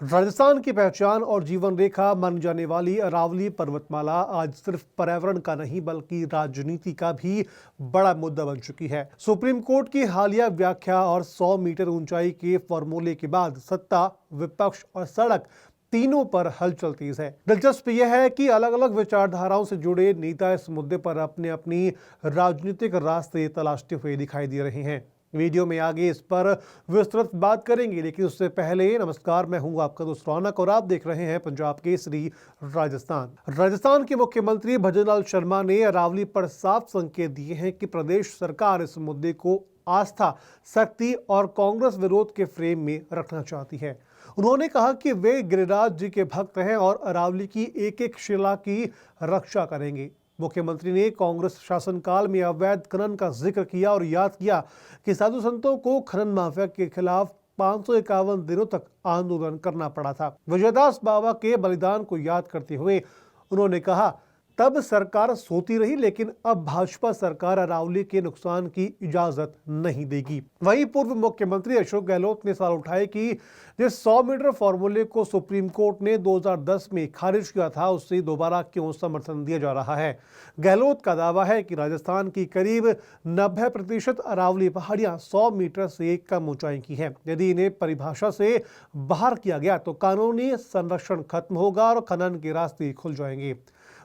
राजस्थान की पहचान और जीवन रेखा मानी जाने वाली अरावली पर्वतमाला आज सिर्फ पर्यावरण का नहीं बल्कि राजनीति का भी बड़ा मुद्दा बन चुकी है। सुप्रीम कोर्ट की हालिया व्याख्या और 100 मीटर ऊंचाई के फॉर्मूले के बाद सत्ता, विपक्ष और सड़क तीनों पर हलचल तेज है। दिलचस्प यह है कि अलग अलग विचारधाराओं से जुड़े नेता इस मुद्दे पर अपने अपनी राजनीतिक रास्ते तलाशते हुए दिखाई दे रहे हैं। वीडियो में आगे इस पर विस्तृत बात करेंगे, लेकिन उससे पहले नमस्कार, मैं हूं आपका दोस्त रौनक और आप देख रहे हैं पंजाब केसरी राजस्थान के मुख्यमंत्री भजनलाल शर्मा ने अरावली पर साफ संकेत दिए हैं कि प्रदेश सरकार इस मुद्दे को आस्था, शक्ति और कांग्रेस विरोध के फ्रेम में रखना चाहती है। उन्होंने कहा कि वे गिरिराज जी के भक्त हैं और अरावली की एक एक शिला की रक्षा करेंगे। मुख्यमंत्री ने कांग्रेस शासनकाल में अवैध खनन का जिक्र किया और याद किया कि साधु संतों को खनन माफिया के खिलाफ 551 दिनों तक आंदोलन करना पड़ा था। विजयदास बाबा के बलिदान को याद करते हुए उन्होंने कहा, तब सरकार सोती रही, लेकिन अब भाजपा सरकार अरावली के नुकसान की इजाजत नहीं देगी। वहीं पूर्व मुख्यमंत्री अशोक गहलोत ने सवाल उठाए कि जिस 100 मीटर फॉर्मूले को सुप्रीम कोर्ट ने 2010 में खारिज किया था, उससे दोबारा क्यों समर्थन दिया जा रहा है। गहलोत का दावा है कि राजस्थान की करीब 90% अरावली पहाड़ियां 100 मीटर से कम ऊंचाई की है। यदि इन्हें परिभाषा से बाहर किया गया तो कानूनी संरक्षण खत्म होगा और खनन के रास्ते खुल जाएंगे।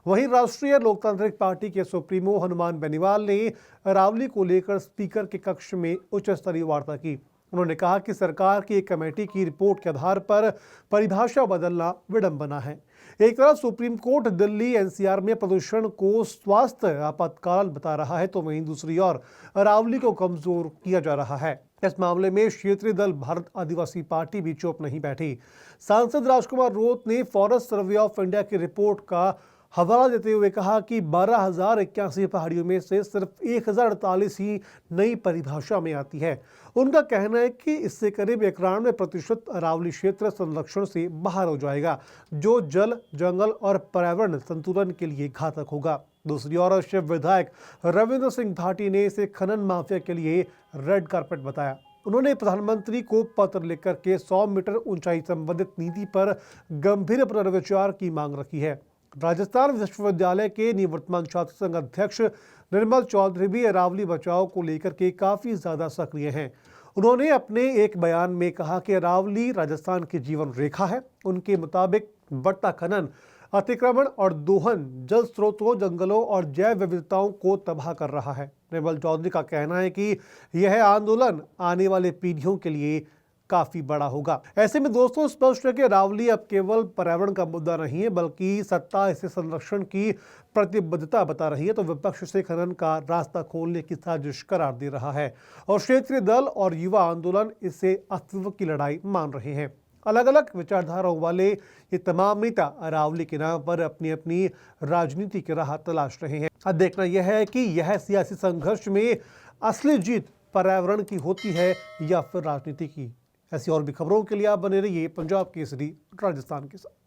वहीं राष्ट्रीय लोकतांत्रिक पार्टी के सुप्रीमो हनुमान बेनीवाल ने अरावली को लेकर स्पीकर के कक्ष में उच्च स्तरीय वार्ता की। उन्होंने कहा कि सरकार की एक कमेटी की रिपोर्ट के आधार पर परिभाषा बदलना विडंबना है। एक तरफ सुप्रीम कोर्ट दिल्ली एनसीआर में प्रदूषण को स्वास्थ्य आपातकाल बता रहा है, तो वहीं दूसरी ओर अरावली को कमजोर किया जा रहा है। इस मामले में क्षेत्रीय दल भारत आदिवासी पार्टी भी चुप नहीं बैठी। सांसद राजकुमार रोत ने फॉरेस्ट सर्वे ऑफ इंडिया की रिपोर्ट का हवाला देते हुए कहा कि 12,081 पहाड़ियों में से सिर्फ 1,048 ही नई परिभाषा में आती है। उनका कहना है कि इससे करीब 91% अरावली क्षेत्र संरक्षण से बाहर हो जाएगा, जो जल, जंगल और पर्यावरण संतुलन के लिए घातक होगा। दूसरी ओर शिव विधायक रविंद्र सिंह भाटी ने इसे खनन माफिया के लिए रेड कार्पेट बताया। उन्होंने प्रधानमंत्री को पत्र लिखकर के 100 मीटर ऊंचाई संबंधित नीति पर गंभीर पुनर्विचार की मांग रखी है। राजस्थान विश्वविद्यालय के निवर्तमान छात्र संघ अध्यक्ष निर्मल चौधरी भी अरावली बचाव को लेकर के काफी ज्यादा सक्रिय हैं। उन्होंने अपने एक बयान में कहा कि अरावली राजस्थान की जीवन रेखा है। उनके मुताबिक बढ़ता खनन, अतिक्रमण और दोहन जल स्रोतों, जंगलों और जैव विविधताओं को तबाह कर रहा है। निर्मल चौधरी का कहना है कि यह आंदोलन आने वाले पीढ़ियों के लिए काफी बड़ा होगा। ऐसे में दोस्तों, स्पष्ट है कि अरावली अब केवल पर्यावरण का मुद्दा नहीं है, बल्कि सत्ता इसे संरक्षण की प्रतिबद्धता बता रही है, तो विपक्ष से खनन का रास्ता खोलने की साजिश करार दे रहा है और क्षेत्रीय दल और युवा आंदोलन इसे अस्तित्व की लड़ाई मान रहे हैं। अलग अलग विचारधाराओं वाले ये तमाम नेता अरावली के नाम पर अपनी अपनी राजनीति की राह तलाश रहे हैं। अब देखना यह है कि यह सियासी संघर्ष में असली जीत पर्यावरण की होती है या फिर राजनीति की। ऐसी और भी खबरों के लिए आप बने रहिए पंजाब केसरी राजस्थान के साथ।